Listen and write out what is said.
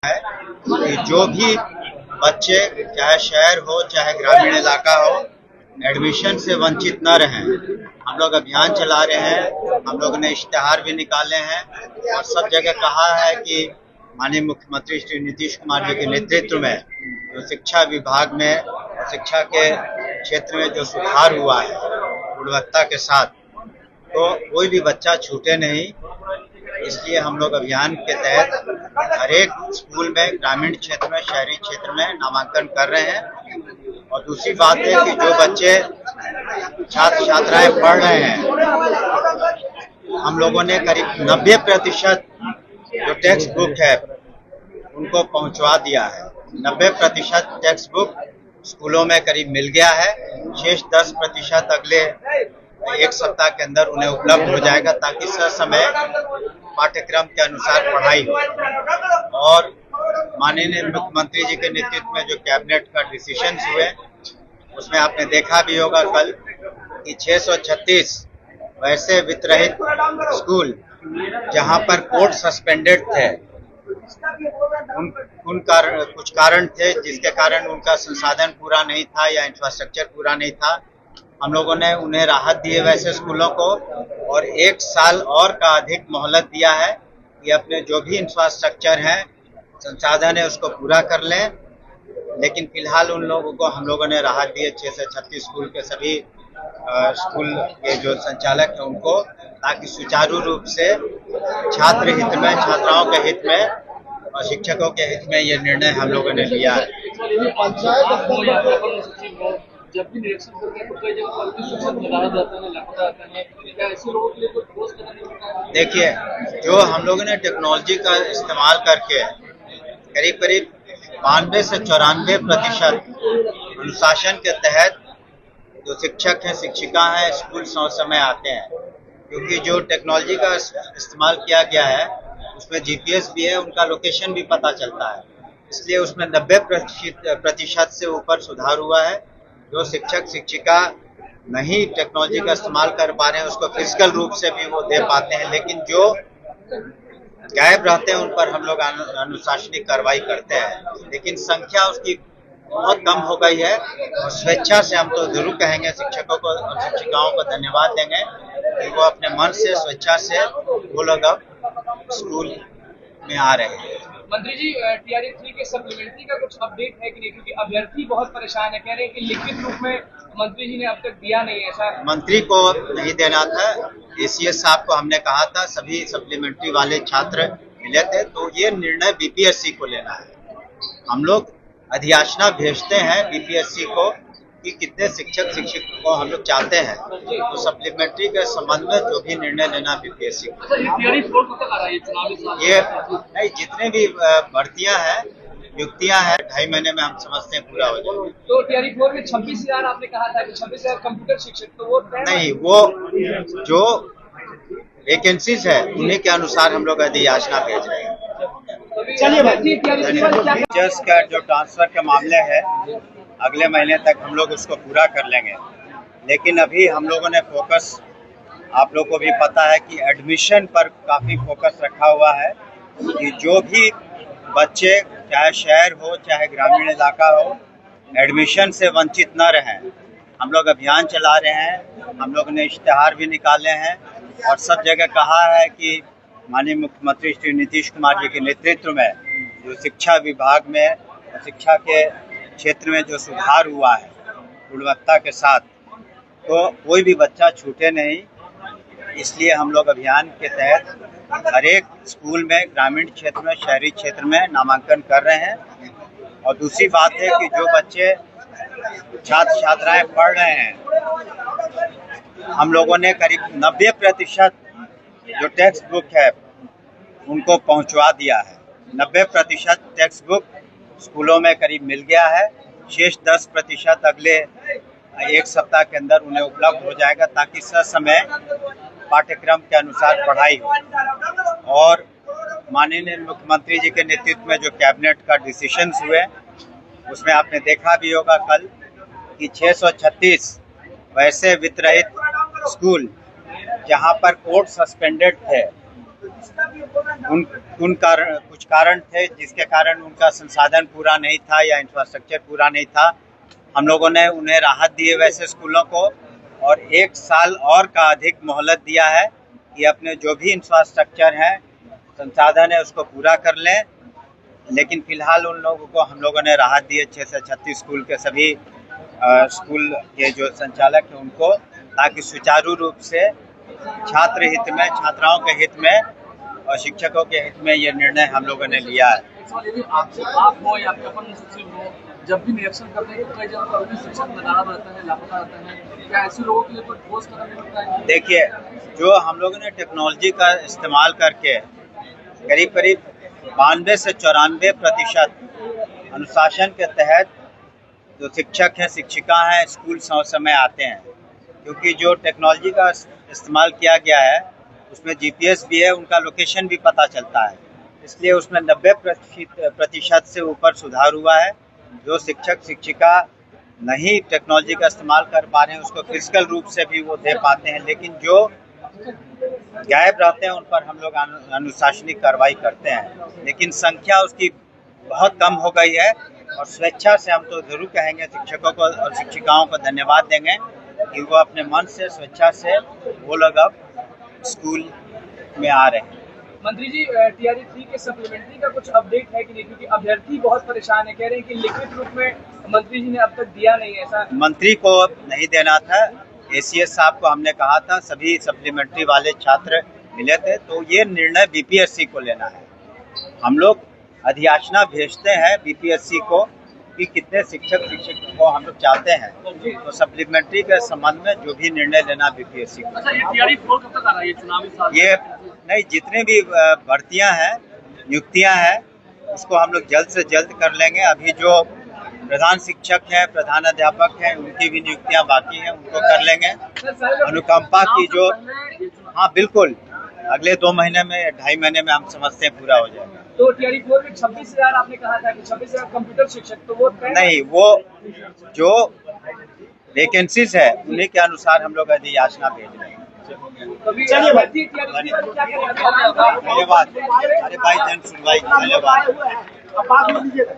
है कि जो भी बच्चे चाहे शहर हो चाहे ग्रामीण इलाका हो एडमिशन से वंचित न रहें। हम लोग अभियान चला रहे हैं, हम लोग ने इश्तिहार भी निकाले हैं और सब जगह कहा है कि माननीय मुख्यमंत्री श्री नीतीश कुमार जी के नेतृत्व में जो शिक्षा विभाग में और शिक्षा के क्षेत्र में जो सुधार हुआ है गुणवत्ता के साथ, तो कोई भी बच्चा छूटे नहीं। इसलिए हम लोग अभियान के तहत हर एक स्कूल में ग्रामीण क्षेत्र में शहरी क्षेत्र में नामांकन कर रहे हैं। और दूसरी बात है कि जो बच्चे छात्र छात्राएं पढ़ रहे हैं, हम लोगों ने करीब 90% जो टेक्स्ट बुक है उनको पहुंचवा दिया है। 90% टेक्स्ट बुक स्कूलों में करीब मिल गया है। शेष 10% अगले एक सप्ताह के अंदर उन्हें उपलब्ध हो जाएगा ताकि समय पाठ्यक्रम के अनुसार पढ़ाई हो। और माननीय मुख्यमंत्री जी के नेतृत्व में जो कैबिनेट का डिसीजन हुए उसमें आपने देखा भी होगा कल कि 636 वैसे वित्तरहित स्कूल जहां पर कोर्ट सस्पेंडेड थे, कुछ कारण थे जिसके कारण उनका संसाधन पूरा नहीं था या इंफ्रास्ट्रक्चर पूरा नहीं था। हम लोगों ने उन्हें राहत दी है वैसे स्कूलों को और 1 साल और का अधिक मोहलत दिया है कि अपने जो भी इंफ्रास्ट्रक्चर है संसाधन है उसको पूरा कर लें। लेकिन फिलहाल उन लोगों को हम लोगों ने राहत दी है 6 से 36 स्कूल के सभी स्कूल के जो संचालक हैं उनको, ताकि सुचारू रूप से छात्र हित में, छात्राओं के हित में और शिक्षकों के हित में ये निर्णय हम लोगों ने लिया है। जब भी निरीक्षण करते हैं तो कई जगह पर शिक्षक लगाया जाता है, लापता आता है, क्या ऐसे लोगों के लिए कोई ठोस कदम नहीं उठाया? देखिए, जो हम लोगों ने टेक्नोलॉजी का इस्तेमाल करके करीब 92 से 94% अनुशासन के तहत जो शिक्षक हैं, शिक्षिका हैं, स्कूल समय आते हैं। क्योंकि जो टेक्नोलॉजी का इस्तेमाल किया गया है उसमें जीपीएस भी है, उनका लोकेशन भी पता चलता है, इसलिए उसमें 90% से ऊपर सुधार हुआ है। जो शिक्षक शिक्षिका नहीं टेक्नोलॉजी का इस्तेमाल कर पा रहे हैं उसको फिजिकल रूप से भी वो दे पाते हैं, लेकिन जो गायब रहते हैं उन पर हम लोग अनुशासनिक कार्रवाई करते हैं। लेकिन संख्या उसकी बहुत कम हो गई है और स्वेच्छा से हम तो जरूर कहेंगे शिक्षकों को और शिक्षिकाओं को धन्यवाद देंगे कि वो अपने मन से स्वेच्छा से वो लोग अब स्कूल में आ रहे हैं। मंत्री जी, टीआरई 3 के सप्लीमेंट्री का कुछ अपडेट है कि नहीं? क्योंकि अभ्यर्थी बहुत परेशान है, कह रहे हैं कि लिखित रूप में मंत्री जी ने अब तक दिया नहीं। ऐसा मंत्री को नहीं देना था, एसीएस साहब को हमने कहा था, सभी सप्लीमेंट्री वाले छात्र मिले थे, तो ये निर्णय बीपीएससी को लेना है। हम लोग अधियाचना भेजते हैं बीपीएससी को कि कितने शिक्षक शिक्षक को हम लोग चाहते हैं, तो सप्लीमेंट्री के संबंध में जो भी निर्णय लेना बीपीएससी को। ये नहीं, जितने भी भर्तियां हैं, नियुक्तियां हैं, 2.5 महीने में हम समझते हैं पूरा हो जाएगा। तो टीआरई 4 में 26,000 आपने कहा था कि 26,000 कंप्यूटर शिक्षक, तो वो नहीं, वो जो वैकेंसीज है उन्हीं के अनुसार हम लोग अधियाचना भेज रहे हैं। टीचर्स का जो ट्रांसफर के मामले है अगले महीने तक हम लोग उसको पूरा कर लेंगे। लेकिन अभी हम लोगों ने फोकस, आप लोगों को भी पता है कि एडमिशन पर काफ़ी फोकस रखा हुआ है कि जो भी बच्चे चाहे शहर हो चाहे ग्रामीण इलाका हो एडमिशन से वंचित न रहें। हम लोग अभियान चला रहे हैं, हम लोग ने इश्तिहार भी निकाले हैं और सब जगह कहा है कि माननीय मुख्यमंत्री श्री नीतीश कुमार जी के नेतृत्व में जो शिक्षा विभाग में और शिक्षा के क्षेत्र में जो सुधार हुआ है गुणवत्ता के साथ, तो कोई भी बच्चा छूटे नहीं। इसलिए हम लोग अभियान के तहत हर एक स्कूल में ग्रामीण क्षेत्र में शहरी क्षेत्र में नामांकन कर रहे हैं। और दूसरी बात है कि जो बच्चे छात्र छात्राएं पढ़ रहे हैं, हम लोगों ने करीब 90% जो टेक्स्ट बुक है उनको पहुंचवा दिया है। 90% टेक्स्ट बुक स्कूलों में करीब मिल गया है। शेष 10% अगले एक सप्ताह के अंदर उन्हें उपलब्ध हो जाएगा ताकि समय पाठ्यक्रम के अनुसार पढ़ाई हो। और माननीय मुख्यमंत्री जी के नेतृत्व में जो कैबिनेट का डिसीजन हुए उसमें आपने देखा भी होगा कल कि 636 वैसे वित्तरहित स्कूल जहां पर कोर्ट सस्पेंडेड थे, कुछ कारण थे जिसके कारण उनका संसाधन पूरा नहीं था या इंफ्रास्ट्रक्चर पूरा नहीं था। हम लोगों ने उन्हें राहत दी है वैसे स्कूलों को, और 1 साल और का अधिक मोहलत दिया है कि अपने जो भी इंफ्रास्ट्रक्चर है, संसाधन है, उसको पूरा कर लें। लेकिन फिलहाल उन लोगों को हम लोगों ने राहत दी है 6 से 36 स्कूल के सभी स्कूल के जो संचालक हैं उनको, ताकि सुचारू रूप से छात्र हित में, छात्राओं के हित में और शिक्षकों के हित में ये निर्णय हम लोगों ने लिया है। यदि आप हो या आपके अपन सचिव हो, जब भी निरीक्षण करते हैं तो कई जगह पर भी शिक्षक नदारद रहता है, लापता रहता है, क्या ऐसे लोगों के लिए कोई ठोस कदम नहीं उठता है? देखिए, जो हम लोगों ने टेक्नोलॉजी का इस्तेमाल करके करीब 92 से 94% अनुशासन के तहत जो शिक्षक हैं, शिक्षिका हैं, स्कूल समय आते हैं, क्योंकि जो टेक्नोलॉजी का इस्तेमाल किया गया है उसमें GPS भी है, उनका लोकेशन भी पता चलता है, इसलिए उसमें 90% से ऊपर सुधार हुआ है। जो शिक्षक शिक्षिका नहीं टेक्नोलॉजी का इस्तेमाल कर पा रहे हैं उसको फिजिकल रूप से भी वो दे पाते हैं, लेकिन जो गायब रहते हैं उन पर हम लोग अनुशासनिक कार्रवाई करते हैं, लेकिन संख्या उसकी बहुत कम हो गई है। और स्वेच्छा से हम तो जरूर कहेंगे शिक्षकों को और शिक्षिकाओं को धन्यवाद देंगे कि वो अपने मन से, स्वेच्छा से वो लोग अब स्कूल में आ रहे हैं। मंत्री जी, TRE 3 के सप्लीमेंट्री का कुछ अपडेट है कि नहीं, क्योंकि अभ्यर्थी बहुत परेशान है, कह रहे हैं कि लिखित रूप में मंत्री जी ने अब तक दिया नहीं है। ऐसा मंत्री को नहीं देना था, ACS साहब को हमने कहा था, सभी सप्लीमेंट्री वाले छात्र मिले थे, तो ये निर्णय BPSC को लेना है। हम लोग अधियाचना भेजते हैं BPSC को कि कितने शिक्षक शिक्षक को हम लोग चाहते हैं, तो सप्लीमेंट्री के संबंध में जो भी निर्णय लेना BPSC को। अच्छा, ये TRE 4 कब तक आ रहा है? ये चुनावी साल ये नहीं, जितने भी भर्तियां हैं, नियुक्तियां हैं, उसको हम लोग जल्द से जल्द कर लेंगे। अभी जो प्रधान शिक्षक हैं, प्रधान अध्यापक हैं, उनकी भी नियुक्तियां बाकी हैं, उनको कर लेंगे। अनुकंपा की जो, हाँ बिल्कुल, अगले 2 महीने में, 2.5 महीने में हम समझते हैं पूरा हो जाएगा। तो TRE 4 में 26,000 आपने कहा था कि 26,000 कंप्यूटर शिक्षक, तो वो नहीं, वो जो वैकेंसीज है उन्हीं के अनुसार हम लोग अधियाचना भेज रहे हैं। धन्यवाद। अरे भाई, जन सुनवाई, धन्यवाद।